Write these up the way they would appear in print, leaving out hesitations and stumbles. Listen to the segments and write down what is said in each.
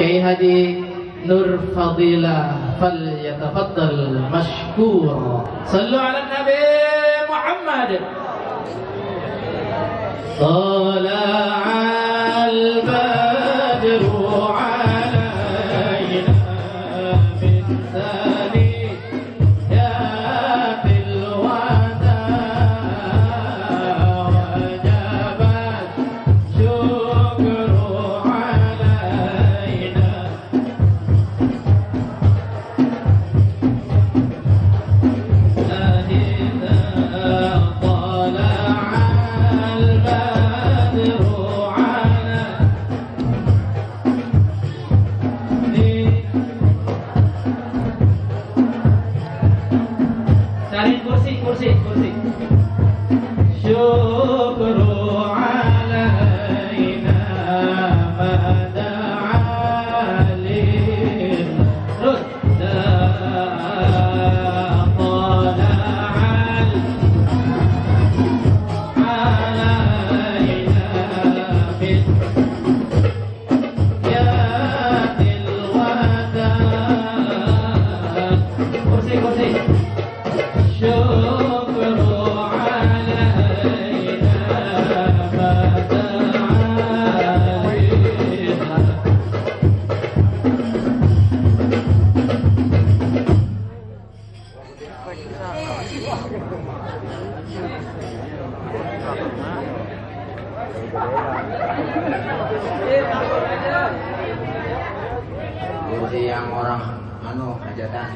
Kiai Haji Nur Fadilah falyatafaddal mashkur. Sallu ala Nabi Muhammad. Tala'al badru alaina min thaniyatil wada wajabat syukru alaina. Kursi. Syukru alaina mada'a lil tala'al alaina min yatil wada. Kursi. Kursi yang orang hajatan.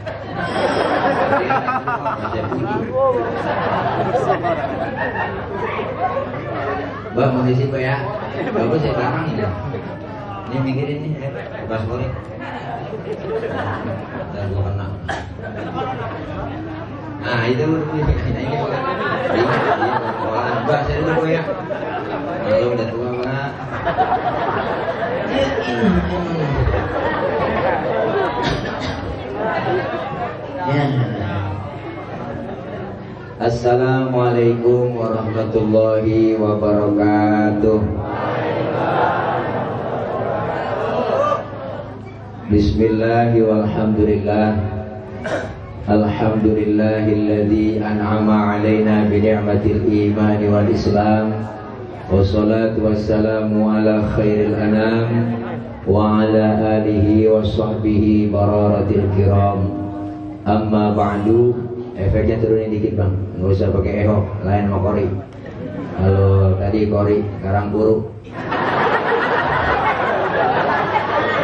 Mbak mau isi Pak ya? Bagus ya belakang ini. Ini mikirin nih, bekas korek. Dan gua kena. Nah itu ini Mbak saya dulu ya. Kalau udah tua Mbak. Assalamualaikum warahmatullahi wabarakatuh. Bismillahi walhamdulillah. Alhamdulillahilladzi an'ama alaina bi ni'matil iman wal islam. Wassalatu wassalamu ala khairil anam wa ala alihi wa sahbihi bararatil kiram. Amma ba'du. Efeknya turunin dikit bang, nggak usah pakai eho, lain mau kori. Kalau tadi kori, sekarang buruk.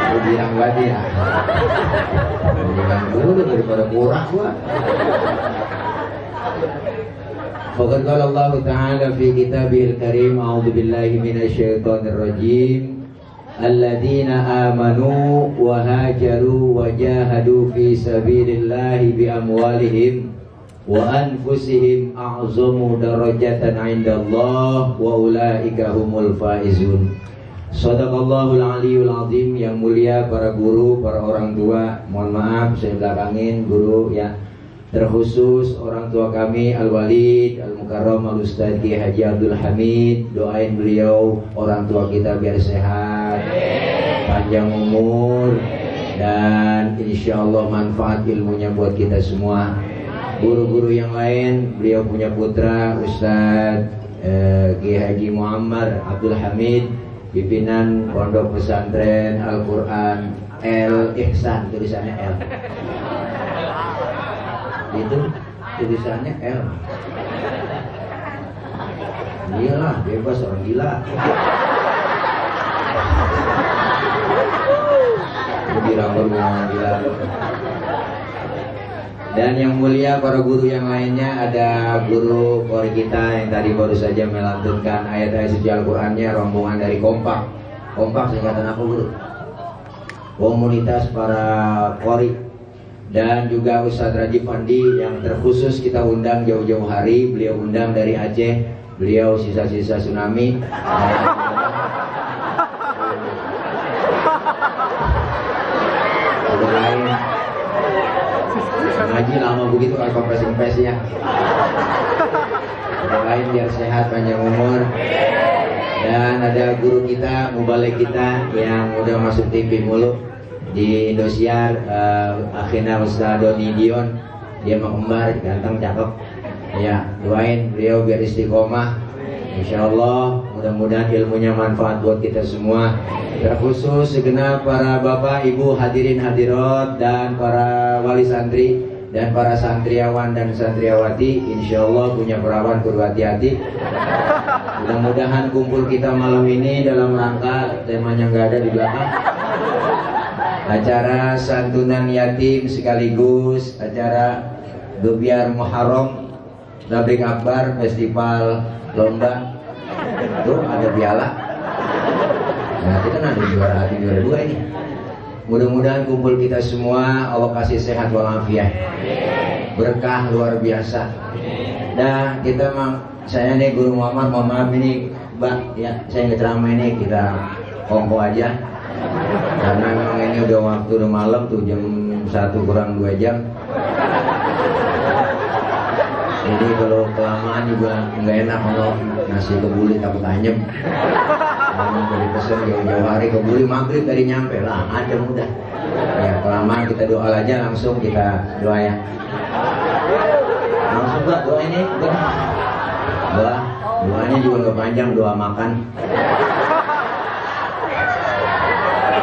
Lu bilang berarti ya. Bilang dulu daripada kurang gua. Faqad qala Allah Ta'ala fi kitabihil karim, a'udzu billahi minasyaitonir rajim. Alladzina amanu wa hajaru wa jahadu fi sabilillahi bi amwalihim wa anfusihim a'zamu darajatan 'indallah wa ulaika humul faizun. Shadaqallahul aliyul azim. Yang mulia para guru, para orang tua, mohon maaf saya belakangin guru ya, terkhusus orang tua kami Al-Walid, Al-Mukarram, Al-Ustadz Kiai Haji Abdul Hamid. Doain beliau, orang tua kita biar sehat, panjang umur, dan insya Allah manfaat ilmunya buat kita semua. Guru-guru yang lain, beliau punya putra Ustadz Kiai Haji Muhammad Abdul Hamid, pimpinan Pondok Pesantren Al-Quran El Ihsan, tulisannya L. Itu tulisannya L. Iyalah, bebas orang gila. Lebih rambut orang gila. Dan yang mulia para guru yang lainnya, ada guru kori kita yang tadi baru saja melantunkan ayat-ayat suci Al-Qur'annya, rombongan dari Kompak. Kompak singkatan apa guru? Komunitas para kori. Dan juga Ustadz Rajib Fandi yang terkhusus kita undang jauh-jauh hari. Beliau undang dari Aceh. Beliau sisa-sisa tsunami. Udah lain. Ngaji lama begitu kalau kompres-kompres ya. Udah lain biar sehat, panjang umur. Dan ada guru kita, mubalik kita yang udah masuk TV mulu. di Indosiar, akhirnya Ustaz Doni Dion, dia mah kembar, ganteng, cakep. Ya, doain beliau biar istiqomah. Insya Allah mudah-mudahan ilmunya manfaat buat kita semua. Terkhusus segenap para bapak, ibu, hadirin hadirat, dan para wali santri dan para santriawan dan santriawati. Insya Allah punya perawan, kudu hati-hati. Mudah-mudahan kumpul kita malam ini dalam rangka, temanya nggak ada di belakang, acara santunan yatim sekaligus acara Gebiar Muharram Tablik Akbar, festival lomba. Tuh ada piala. Nah kita kan ada juara 1, juara 2 ini. Mudah-mudahan kumpul kita semua Allah kasih sehat walafiat, berkah luar biasa. Nah kita saya nih Guru Muhammad, mohon maaf ini Mbak ya, saya nggak ceramah ini, kita kongko aja karena memang ini udah waktu, udah malam tuh, jam 1 kurang 2 jam. Jadi kalau kelamaan juga nggak enak, kalau nasi kebuli takut anyep. Kalau dari pesen jauh-jauh hari kebuli, maghrib tadi nyampe lah, ada mudah. Ya kelamaan kita doa aja, langsung kita doa ya. Langsung Mbak doa ini, doanya juga nggak panjang, doa makan.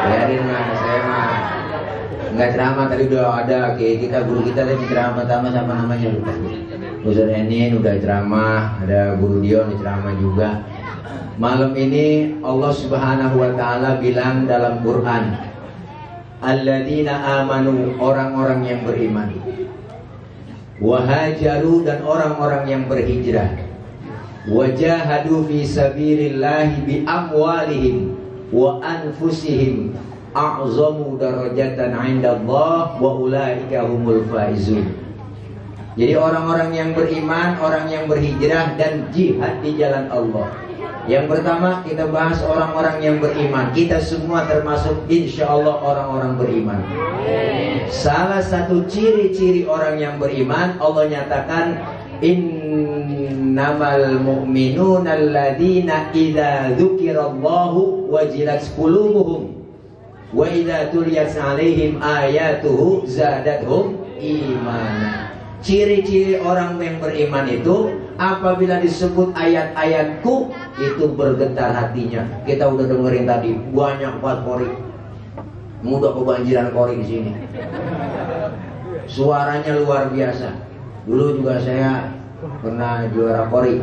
Biarin lah, saya mah nggak ceramah, tadi udah ada kita guru kita tadi ceramah sama namanya lupa. Ustaz Enin udah ceramah, ada Guru Dion ceramah juga. Malam ini Allah Subhanahu wa taala bilang dalam Quran, alladzina amanu, orang-orang yang beriman, wahajaru, dan orang-orang yang berhijrah, wajahadu fi sabilillahi bi amwalihim wa anfusihim a'zamu darajatan 'indallah wa ulaika humul faizun. Jadi orang-orang yang beriman, orang yang berhijrah dan jihad di jalan Allah. Yang pertama kita bahas orang-orang yang beriman. Kita semua termasuk insya Allah orang-orang beriman. Salah satu ciri-ciri orang yang beriman, Allah nyatakan innamal mu'minuna alladzina idza dzukirallahu wajilat qulubuhum wa idza tuliyat 'alaihim ayatuhu zadatuhum imanan. Ciri-ciri orang yang beriman itu apabila disebut ayat-ayatku itu bergetar hatinya. Kita udah dengerin tadi banyak banget kori, mudah kebanjiran kori di sini. Suaranya luar biasa. Dulu juga saya pernah juara kori,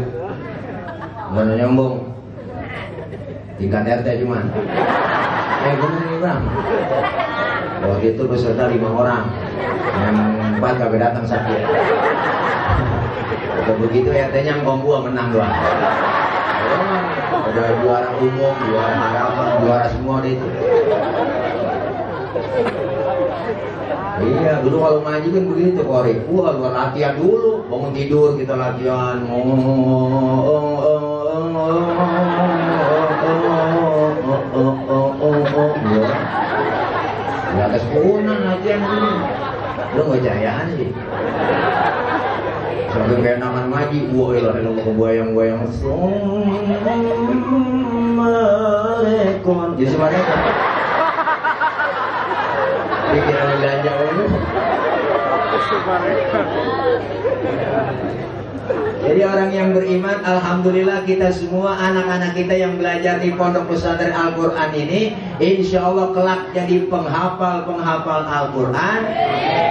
mana nyambung tingkat RT cuman. Bener nih bang. Waktu itu peserta 5 orang, yang 4 kagak datang sakit. Kalau begitu RT-nya gua menang doang. Ada juara umum, juara harapan, juara semua deh itu. Iya, dulu kalau ngaji kan begitu kori. Luar latihan dulu, bangun tidur kita latihan. Ya ada 10 latihan dulu. Lu gak jayaan sih. Sampai kayak naman ngaji, wah ilah kebayang-bayang. Assalamualaikum. Jadi semuanya pikiran belanja dulu. Jadi orang yang beriman, alhamdulillah kita semua anak-anak kita yang belajar di Pondok Pesantren Al-Quran ini, insya Allah kelak jadi penghafal Al-Quran.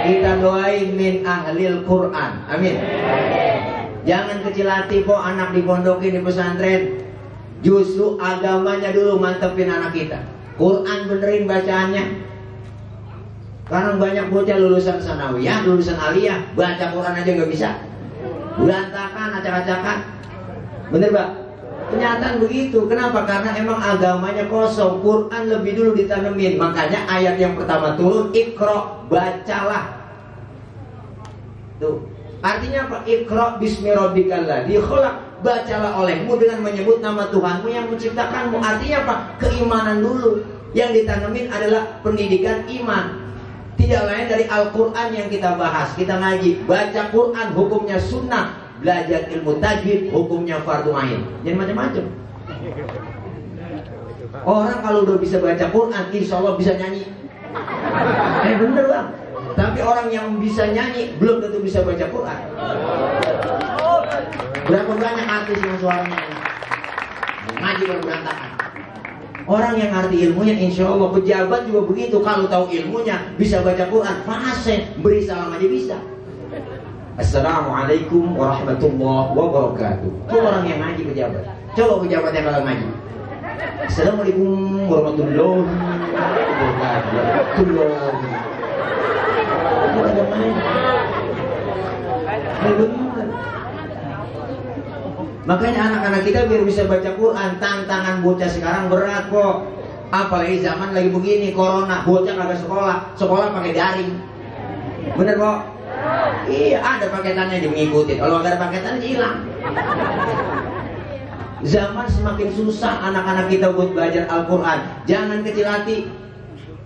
Kita doain min ahlil Quran, amin. Jangan kecil hati kok anak dipondokin di pesantren. Justru agamanya dulu mantepin anak kita. Quran benerin bacaannya. Karena banyak bocah lulusan sanawiyah, lulusan aliyah, baca Quran aja nggak bisa. Berantakan, acak-acakan. Bener Pak? Kenyataan begitu. Kenapa? Karena emang agamanya kosong. Quran lebih dulu ditanemin. Makanya ayat yang pertama turun, Iqra, bacalah. Tuh. Artinya apa? Iqra bismi rabbikal ladzi khalaq, bacalah olehmu dengan menyebut nama Tuhanmu yang menciptakanmu. Artinya apa? Keimanan dulu. Yang ditanemin adalah pendidikan iman. Tidak lain dari Al-Quran yang kita bahas. Kita ngaji, baca Quran hukumnya sunnah, belajar ilmu tajwid hukumnya fardu ain. Jangan macam-macam. Orang kalau udah bisa baca Quran, insya Allah bisa nyanyi. Bener bang. Tapi orang yang bisa nyanyi belum tentu bisa baca Quran. Berapa banyak artis yang suaranya enak, ngaji baru berantakan. Orang yang ngerti ilmunya, insya Allah. Pejabat juga begitu, kalau tahu ilmunya bisa baca Quran, fase beri salam aja bisa. Assalamualaikum warahmatullahi wabarakatuh. Itu orang yang ngaji pejabat. Coba pejabat yang kalau ngaji, Assalamualaikum warahmatullahi wabarakatuh. Makanya anak-anak kita biar bisa baca Quran, tantangan bocah sekarang berat kok. Apalagi zaman lagi begini, corona, bocah kagak sekolah pakai daring. Bener kok? Iya, ada paketannya dia mengikuti. Kalau nggak ada paketannya hilang. Zaman semakin susah anak-anak kita buat belajar Al-Quran. Jangan kecil hati.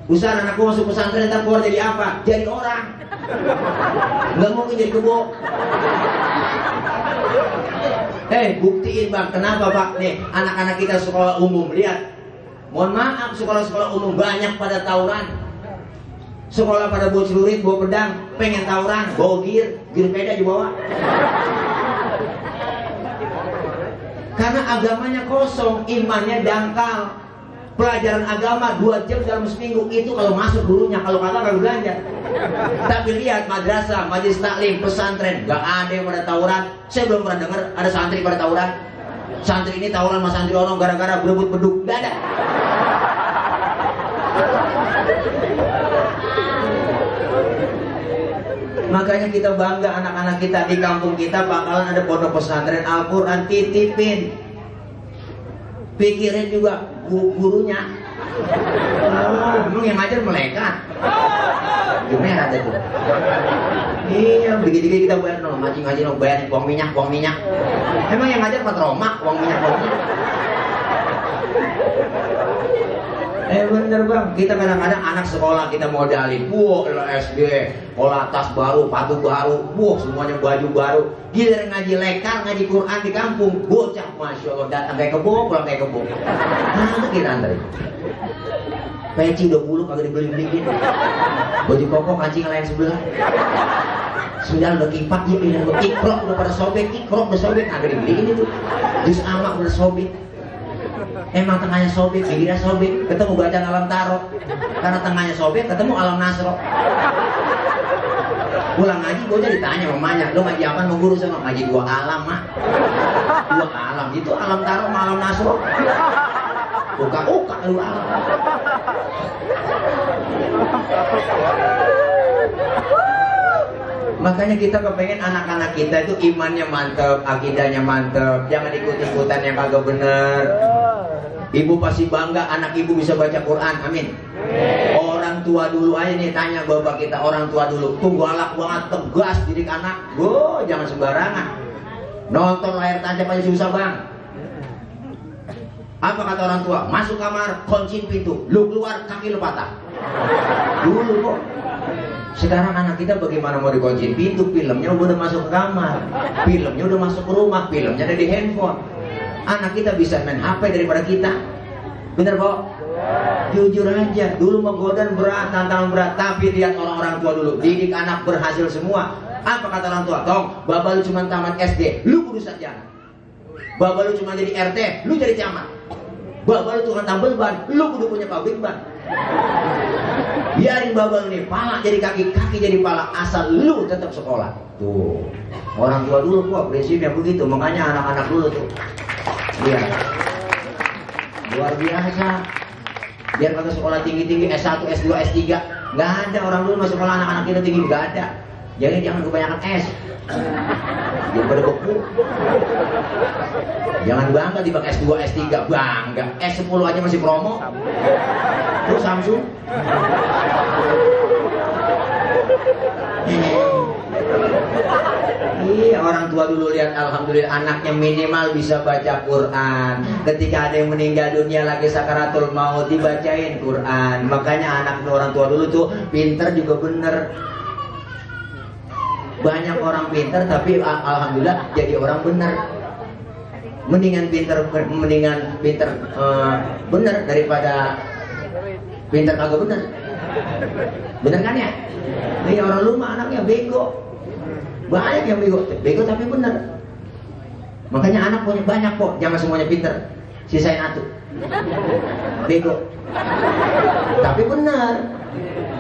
Usaha anakku masuk pesantren, ntar keluar jadi apa? Jadi orang. Nggak mungkin jadi kebo. Buktiin bang, kenapa pak? Nih, anak-anak kita sekolah umum, lihat. Mohon maaf, sekolah-sekolah umum banyak pada tawuran. Sekolah pada bawa celurit, bawa pedang, pengen tawuran, bawa gear peda dibawa. Karena agamanya kosong, imannya dangkal. Pelajaran agama 2 jam dalam seminggu, itu kalau masuk gurunya, kalau kata nggak belajar. Tapi lihat madrasah, majelis taklim, pesantren, nggak ada yang pada tawuran. Saya belum pernah dengar ada santri pada tawuran. Santri ini tawuran sama santri orang gara-gara berebut beduk, nggak ada. Makanya kita bangga anak-anak kita di kampung kita bakalan ada pondok pesantren Al-Quran, titipin. Pikirin juga gurunya. Emang yang ngajar melekat. Gimana ada tuh? Iya, begitu kita bayar no, ngaji no, bayar uang minyak. Emang yang ngajar patroma, uang minyak. Bener bang, kita kadang-kadang anak sekolah kita modalin, SD, olah tas baru, sepatu baru, semuanya baju baru. Giliran ngaji lekar, ngaji Quran di kampung, bocah, masya Allah, datang kayak kebo, pulang kayak kebo. Mana kita antar? Peci 20 kagak dibeli-beliin. Baju koko kancing lain sebelah. Sudah udah kipak, ya udah ikrok udah pada sobek, kagak dibeliin itu. Jus amak udah sobek. Emang tengahnya sobek, pinggirnya sobek, ketemu bacaan alam taro. Karena tengahnya sobek, ketemu alam nasro. Pulang ngaji, bocah ditanya mamanya, lo ngaji apa? Mau guru sama ngaji 2 alam, mak. 2 alam, itu alam taro sama alam nasro. Uka-uka lu alam. Makanya kita kepengen anak-anak kita itu imannya mantep, akidahnya mantep, jangan ikut-ikutan yang kagak bener. Ibu pasti bangga anak ibu bisa baca Quran, amin. Orang tua dulu aja nih, tanya bapak kita, orang tua dulu tuh galak banget, tegas didik anak. Jangan sembarangan. Nonton layar tancap aja susah bang. Apa kata orang tua? Masuk kamar, kunci pintu, lu keluar kaki lu patah. Dulu kok. Sekarang anak kita bagaimana mau dikunci pintu? Filmnya udah masuk ke kamar, filmnya udah masuk ke rumah, filmnya ada di handphone. Anak kita bisa main HP daripada kita. Bener kok? Jujur aja, dulu menggoda berat, tantangan berat. Tapi lihat orang-orang tua dulu, didik anak berhasil semua. Apa kata orang tua? Tong, baba lu cuma tamat SD, lu kudu sarjana. Baba lu cuma jadi RT, lu jadi camat. Baba lu tukang tambal ban, lu kudu punya pabrik ban. Biarin baba lu nih, pala jadi kaki, kaki jadi pala, asal lu tetap sekolah. Tuh, orang tua dulu kok prinsipnya begitu. Makanya anak-anak dulu tuh, iya, luar biasa. Biar kata sekolah tinggi-tinggi, S1, S2, S3, nggak ada. Orang dulu masuk sekolah anak-anak kita tinggi, nggak ada. Jadi jangan kebanyakan S, jangan pada beku. Jangan bangga di bak S2, S3, bangga. S10 aja masih promo. Terus Samsung. Iya, orang tua dulu lihat, alhamdulillah anaknya minimal bisa baca Quran. Ketika ada yang meninggal dunia lagi sakaratul maut, dibacain Quran. Makanya anak orang tua dulu tuh pinter juga bener. Banyak orang pinter tapi alhamdulillah jadi orang bener. Mendingan pinter bener daripada pinter kagak bener. Bener kan ya? Ini orang rumah anaknya bego. Banyak yang bego tapi bener. Makanya anak punya banyak kok, jangan semuanya pinter. Sisain atuh. Bego. Tapi bener.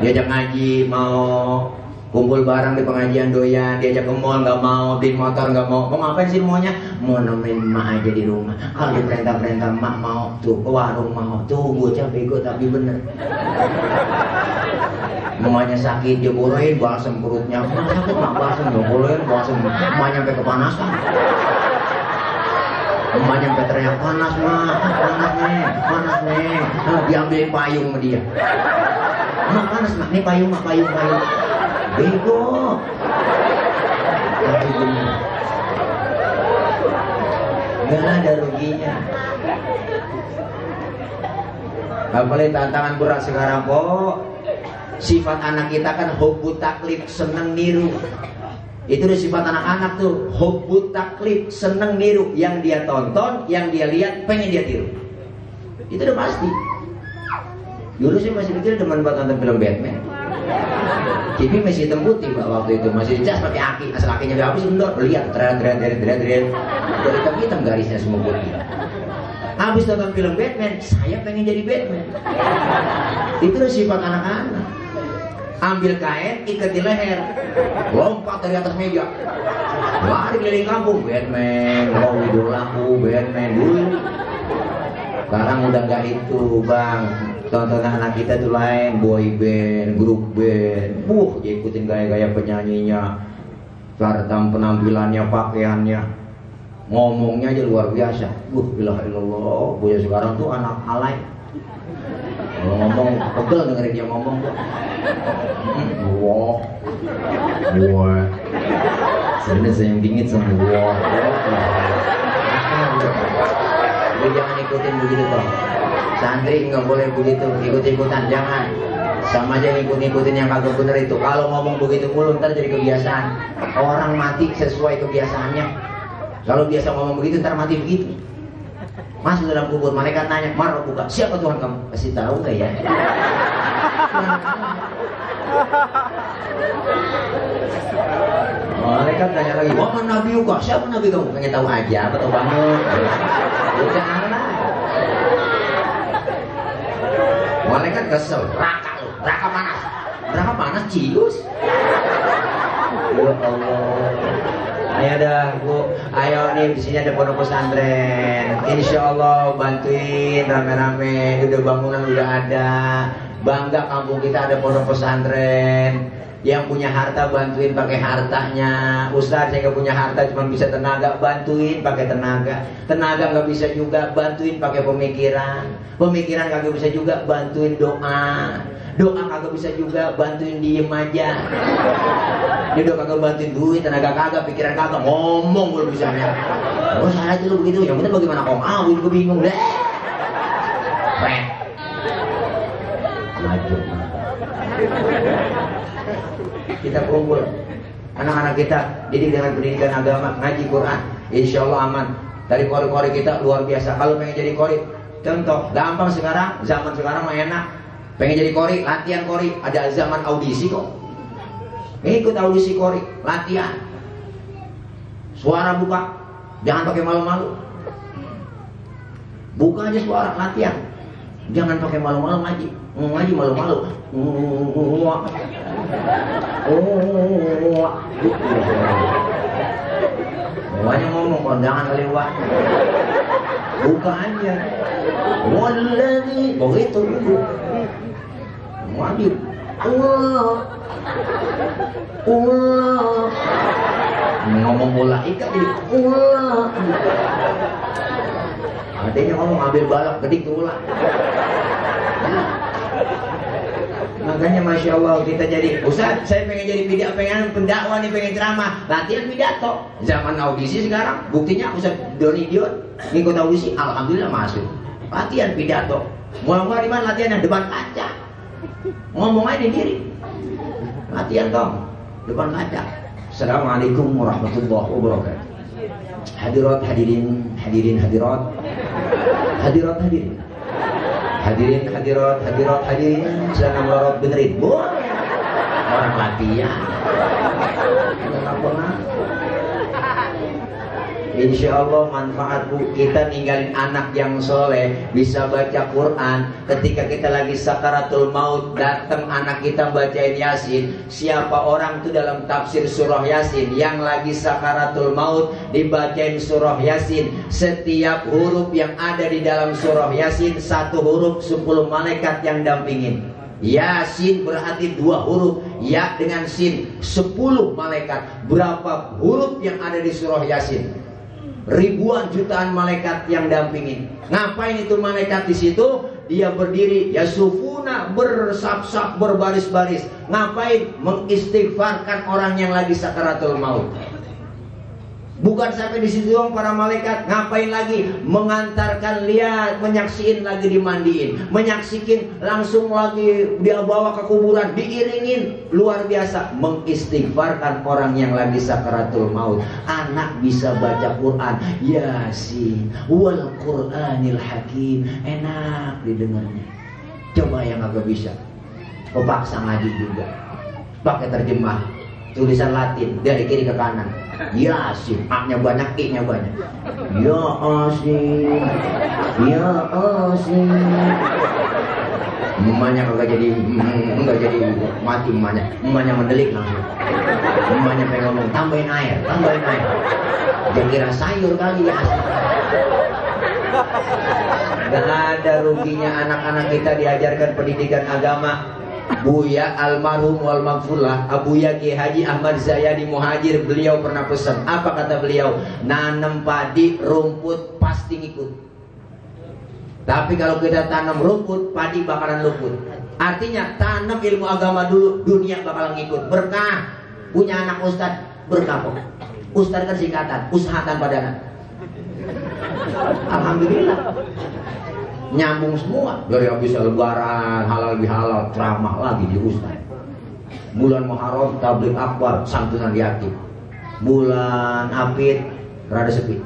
Diajak ngaji mau kumpul bareng di pengajian doyan, diajak ke mall nggak mau, beli motor nggak mau. Mau ngapain sih maunya? Mau nemenin emak aja di rumah. Kalau diperintah-perintah emak mau, tuh ke warung mau, tuh bocah bego tapi bener. Mamanya sakit jeboloin balsem perutnya, sakit mak balsem jeboloin balsem, emak nyampe kepanasan. Emak nyampe teriak panas mak, panas nih, nah, diambil payung sama dia. Mak panas mak, nih payung mak, payung. Bego. Tapi benar. Nggak ada ruginya. Apalagi tantangan berat sekarang kok. Sifat anak kita kan hubbu taklif, seneng niru. Itu udah sifat anak-anak tuh, hubbu taklif, seneng niru. Yang dia tonton, yang dia lihat, pengen dia tiru. Itu udah pasti. Dulu sih masih kecil demen buat nonton film Batman. TV masih hitam putih Pak waktu itu, masih dicas pakai aki, asal akinya udah habis kendor, lihat dari hitam garisnya semua putih. Habis nonton film Batman, saya pengen jadi Batman. Itu udah sifat anak-anak. Ambil kain, ikat di leher, lompat dari atas meja, lari keliling kampung, Batman, wow idolaku, Batman dulu. Sekarang udah nggak itu bang. Tontonan anak kita tuh lain, boy band, grup band, dia ikutin gaya-gaya penyanyinya, serta penampilannya, pakaiannya, ngomongnya aja luar biasa. Ilah ilallah, boy sekarang tuh anak alay. Kalau ngomong pegel dengerin dia ngomong tuh. Wah, sebenarnya saya yang dingin sama wah. Lu jangan ikutin begitu toh. Santri nggak boleh begitu, ikut-ikutan jangan. Sama aja ngikut-ngikutin yang kagak bener itu. Kalau ngomong begitu mulu ntar jadi kebiasaan. Orang mati sesuai kebiasaannya. Kalau biasa ngomong begitu ntar mati begitu. Masuk dalam kubur, malaikat nanya, "Mar, buka, siapa Tuhan kamu?" Kasih tahu nggak ya? Malaikat tanya lagi, "Wah, Nabi Uka, siapa Nabi kamu?" Pengen tahu aja, apa tahu banget? Jangan lah. Malaikat kesel, neraka panas, cius. Ya Allah. Ayo dah Bu, ayo nih di sini ada pondok pesantren. Insya Allah bantuin rame-rame. Udah bangunan udah ada. Bangga kampung kita ada pondok pesantren. Yang punya harta bantuin pakai hartanya. Ustaz yang nggak punya harta cuma bisa tenaga, bantuin pakai tenaga. Tenaga nggak bisa juga, bantuin pakai pemikiran. Pemikiran kagak bisa juga, bantuin doa. Doa kagak bisa juga, bantuin diem aja. Dia doa kagak bantuin duit, tenaga kagak, pikiran kagak, ngomong belum bisa. Oh salah itu lo begitu, yang bener bagaimana kong? Gue bingung deh. Maju. Kita kumpul anak-anak kita, didik dengan pendidikan agama, ngaji Quran, insya Allah aman. Dari kori-kori kita luar biasa. Kalau pengen jadi kori, contoh gampang sekarang, zaman sekarang mah enak. Pengen jadi kori, latihan kori, ada zaman audisi kok. Ikut audisi kori, latihan. Suara buka, jangan pakai malu-malu. Buka aja suara, latihan. Jangan pakai malu-malu ngaji. Ngaji malu-malu. Banyak ngomong, kondangan lewat. Buka aja. Wallahi, begitu dulu. Wajib. Allah. Ngomong bola ikat jadi Allah. Adanya ngomong ambil balap kedik tuh ulah. Makanya Masya Allah kita jadi Ustaz, saya pengen jadi pengen pendakwah nih, pengen ceramah, latihan pidato. Zaman audisi sekarang, buktinya Ustaz Doni Dion ngikut audisi, alhamdulillah masuk. Latihan pidato. Mulai di mana latihannya? Depan kaca. Ngomong aja sendiri. Latihan dong, depan kaca. Assalamualaikum warahmatullahi wabarakatuh. Hadirat hadirin, hadirin hadirat. Hadirat hadirin. Hadirin, hadirat, hadirin, sedang melorot benerin. Boleh. Orang latihan. Insya Allah manfaat Bu. Kita ninggalin anak yang soleh, bisa baca Quran. Ketika kita lagi sakaratul maut, datang anak kita bacain Yasin. Siapa orang itu dalam tafsir surah Yasin yang lagi sakaratul maut dibacain surah Yasin, setiap huruf yang ada di dalam surah Yasin, satu huruf 10 malaikat yang dampingin. Yasin berarti 2 huruf, ya dengan sin 10 malaikat. Berapa huruf yang ada di surah Yasin? Ribuan jutaan malaikat yang dampingin. Ngapain itu malaikat di situ? Dia berdiri, yasufuna, bersap-sap, berbaris-baris. Ngapain? Mengistighfarkan orang yang lagi sakaratul maut. Bukan sampai di situ doang para malaikat. Ngapain lagi? Mengantarkan, lihat, menyaksiin lagi dimandiin, menyaksikin langsung lagi dia bawa ke kuburan, diiringin. Luar biasa, mengistighfarkan orang yang lagi sakaratul maut. Anak bisa baca Quran, Yasin, wal Quranil Hakim, enak didengarnya. Coba yang agak bisa, kepaksa ngaji juga, pakai terjemah tulisan Latin dari kiri ke kanan. Yasin, A-nya banyak, I-nya banyak. Yasin, Yasin. Emaknya enggak jadi mati emaknya. Emaknya mendelik langsung. Emaknya pengen ngomong, tambahin air. Jangan kira sayur kali ya. Gak ada ruginya anak-anak kita diajarkan pendidikan agama. Buya almarhum wal maghfurlah Abuya Ki Haji Ahmad Zayadi Muhajir, beliau pernah pesan. Apa kata beliau? Nanam padi, rumput pasti ngikut. Tapi kalau kita tanam rumput, padi bakalan luput. Artinya tanam ilmu agama dulu, dunia bakalan ngikut. Berkah. Punya anak ustad, berkah kok. Ustad kan singkatan, usaha tanpa dana. Alhamdulillah, nyambung semua. Dari habis lebaran, halal bihalal, ceramah lagi di ustaz. Bulan Muharram, tabligh akbar, santunan yatim. Bulan Apit, rada sepi.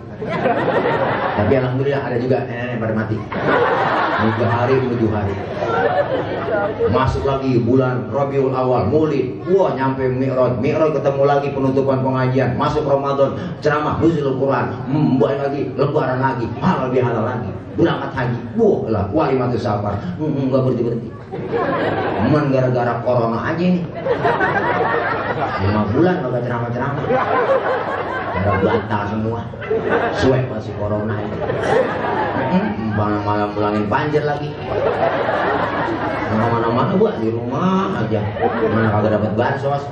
Tapi alhamdulillah ada juga nenek-nenek pada mati. 3 hari, 7 hari. Masuk lagi bulan Rabiul Awal, Maulid. Wah, nyampe Mi'raj. Mi'raj ketemu lagi penutupan pengajian. Masuk Ramadan, ceramah nuzul Quran. Balik lagi, lebaran lagi, halal bihalal lagi. Berangkat haji. Wah, lah walimatus safar. Enggak berhenti. Cuman gara-gara corona aja nih. 5 bulan enggak ceramah-ceramah. Pada bantah semua. Suek masih corona ini. Malam pulangin banjir lagi. Mana-mana gua di rumah aja. Mana kagak dapat bansos.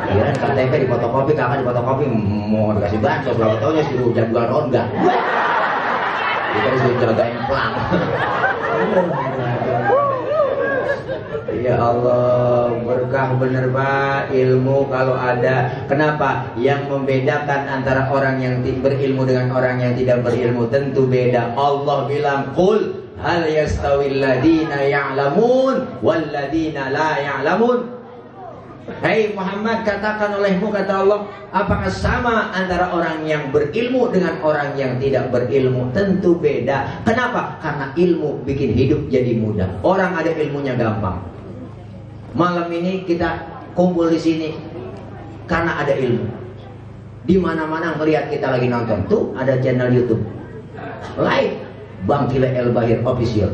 Kirain KTP di fotokopi, kakak di fotokopi mau dikasih bansos, berapa tahunnya suruh jadwal ronda. Kita disuruh jagain pelang. Ya Allah, berkah bener Pak ilmu kalau ada. Kenapa? Yang membedakan antara orang yang berilmu dengan orang yang tidak berilmu tentu beda. Allah bilang, "Qul hal yastawil ladina ya'lamun wal ladina la ya'lamun." Hai Muhammad, katakan olehmu, kata Allah, apakah sama antara orang yang berilmu dengan orang yang tidak berilmu? Tentu beda. Kenapa? Karena ilmu bikin hidup jadi mudah. Orang ada ilmunya gampang. Malam ini kita kumpul di sini karena ada ilmu. Di mana-mana melihat kita lagi nonton. Tuh ada channel YouTube live Bang Kile El Bahir Official.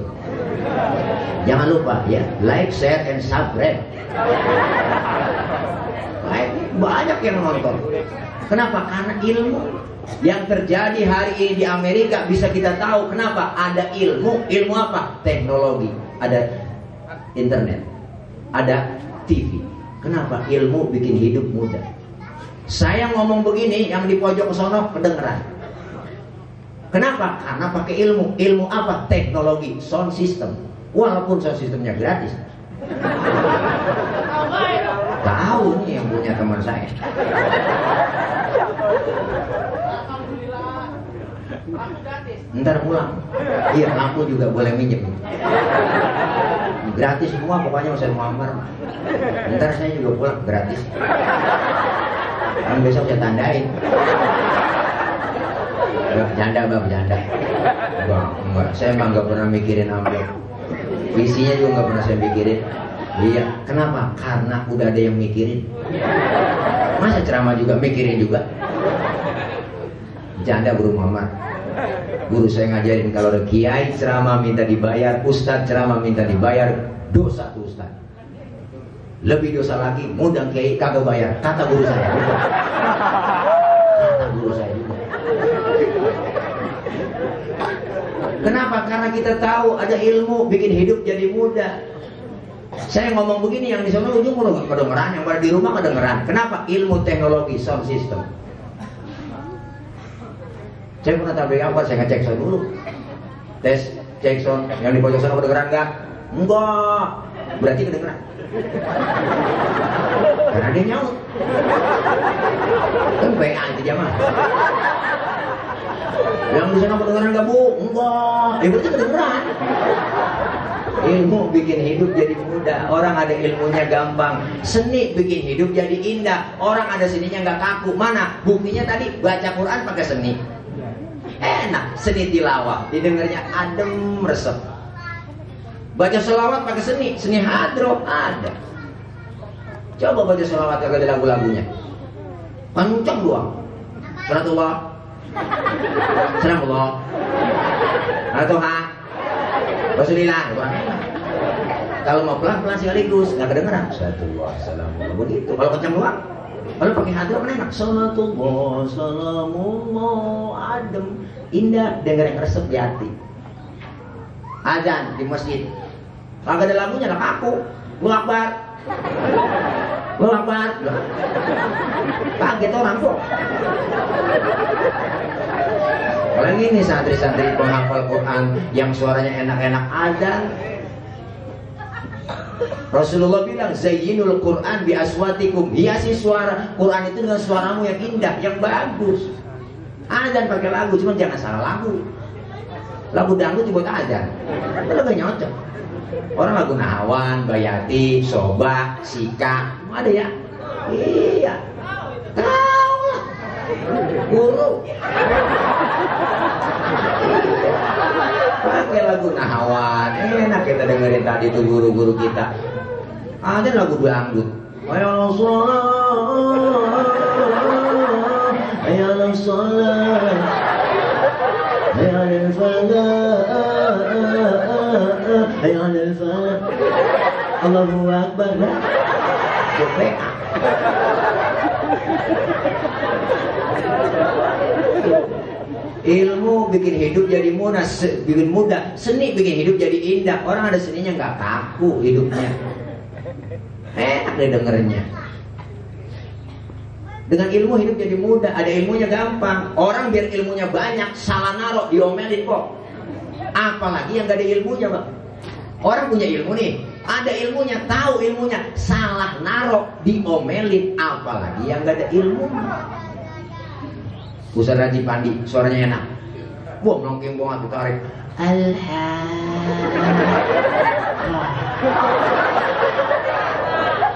Jangan lupa ya, like, share, and subscribe. Banyak yang nonton. Kenapa? Karena ilmu yang terjadi hari ini di Amerika bisa kita tahu. Kenapa? Ada ilmu. Ilmu apa? Teknologi. Ada internet, ada TV. Kenapa? Ilmu bikin hidup mudah. Saya ngomong begini, yang di pojok sono kedengeran. Kenapa? Karena pakai ilmu. Ilmu apa? Teknologi, sound system. Walaupun sound systemnya gratis. Tahu nih yang punya teman saya. Ntar pulang. Iya, lampu juga boleh minjem. Gratis semua pokoknya Ustaz Muhammad. Ntar saya juga pulang gratis. Kan besok saya tandain. Bercanda Bang, bercanda. Enggak, saya emang nggak pernah mikirin amplop. Isinya juga nggak pernah saya mikirin. Iya, kenapa? Karena udah ada yang mikirin. Masa ceramah juga mikirin juga? Janda Guru Muhammad. Guru saya ngajarin kalau ada kiai ceramah minta dibayar, ustadz ceramah minta dibayar, dosa tuh ustadz. Lebih dosa lagi, ngundang kiai kagak bayar. Kata guru saya. Kata guru saya juga. Kenapa? Karena kita tahu ada ilmu bikin hidup jadi mudah. Saya ngomong begini, yang di sana ujung nggak kedengeran, yang pada di rumah kedengeran. Kenapa? Ilmu teknologi sound system. Saya pernah tablik apa? Saya ngecek sound dulu. Tes, cek sound. Yang di pojok sana kedengeran nggak? Enggak. Berarti kedengeran. Karena dia nyaut. Kan PA itu jamaah. Yang di sana kedengeran nggak bu? Enggak. Berarti kedengeran. Ilmu bikin hidup jadi mudah. Orang ada ilmunya gampang. Seni bikin hidup jadi indah. Orang ada seninya nggak kaku. Mana? Buktinya tadi baca Quran pakai seni. Enak. Seni tilawah. Didengarnya adem resep. Baca selawat pakai seni. Seni hadroh ada. Coba baca selawat kagak ada lagu-lagunya. Panucang doang. Salatullah. Salamullah. Alhamdulillah. Rasulillah. Kalau mau pelan-pelan sekaligus nggak kedengeran. Salatullah, salamullah begitu. Kalau kencang doang. Kalau pakai hati apa enak? Salatullah, salamullah, adem, indah, denger yang resep di hati. Azan di masjid. Kagak ada lagunya, nggak kaku. Allahu Akbar. Allahu Akbar. Kaget orang kok. Kalau ini santri-santri penghafal Quran yang suaranya enak-enak azan. Rasulullah bilang zayyinul Quran bi aswatikum. Hiasi suara Quran itu dengan suaramu yang indah, yang bagus. Azan pakai lagu, cuma jangan salah lagu. Lagu dangdut dibuat azan. Itu lebih nyocok. Orang lagu Nawan, Bayati, Soba, Sika, ada ya? Iya. Tahu lah. Guru. Pakai lagu Nawan, enak kita dengerin tadi tuh guru-guru kita. Ada lagu dangdut. Ayo sholat, ayo sholat, ayo falah, ayo falah. Allahu Akbar. Cepet. Ilmu bikin hidup jadi mudah, seni bikin hidup jadi indah. Orang ada seninya nggak kaku hidupnya. Enak deh dengernya. Dengan ilmu hidup jadi mudah, ada ilmunya gampang. Orang biar ilmunya banyak, salah naruh diomelin kok. Apalagi yang gak ada ilmunya, Bang. Orang punya ilmu nih, ada ilmunya, tahu ilmunya, salah naruh diomelin. Apalagi yang gak ada ilmu. Ustaz Raji Pandi, suaranya enak. Wah, nongking banget ditarik.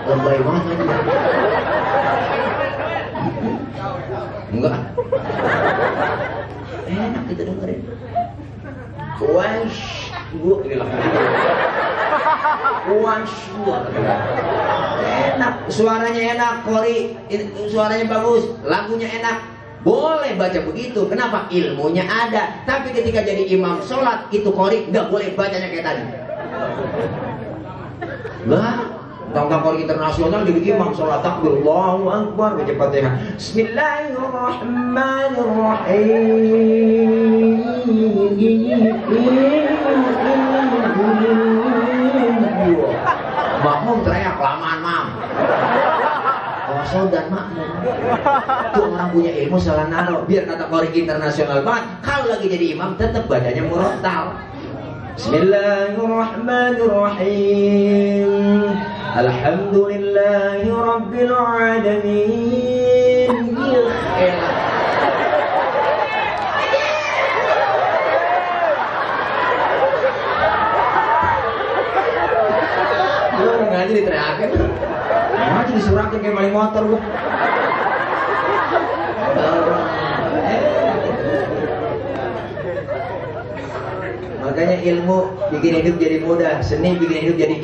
Lebay banget lagi. Enggak. Enak kita dengerin. Wash, gua bilang. Wash, gua. Enak, suaranya enak, Kori, suaranya bagus, lagunya enak. Boleh baca begitu. Kenapa? Ilmunya ada. Tapi ketika jadi imam sholat itu Kori nggak boleh bacanya kayak tadi. Lah, tentang Kori internasional jadi imam sholat takbir Allahu Akbar baca Fatihah. Bismillahirrahmanirrahim. Makmum teriak kelamaan, Mam. Kosong dan makmum. Itu orang punya ilmu salah naruh. Biar kata Kori internasional banget, kalau lagi jadi imam tetap bacanya murattal. Bismillahirrahmanirrahim. Alhamdulillahi rabbil alamin. Orang ngaji diteriakin. Ngaji disurakin kayak maling motor gua. Makanya ilmu bikin hidup jadi mudah, seni bikin hidup jadi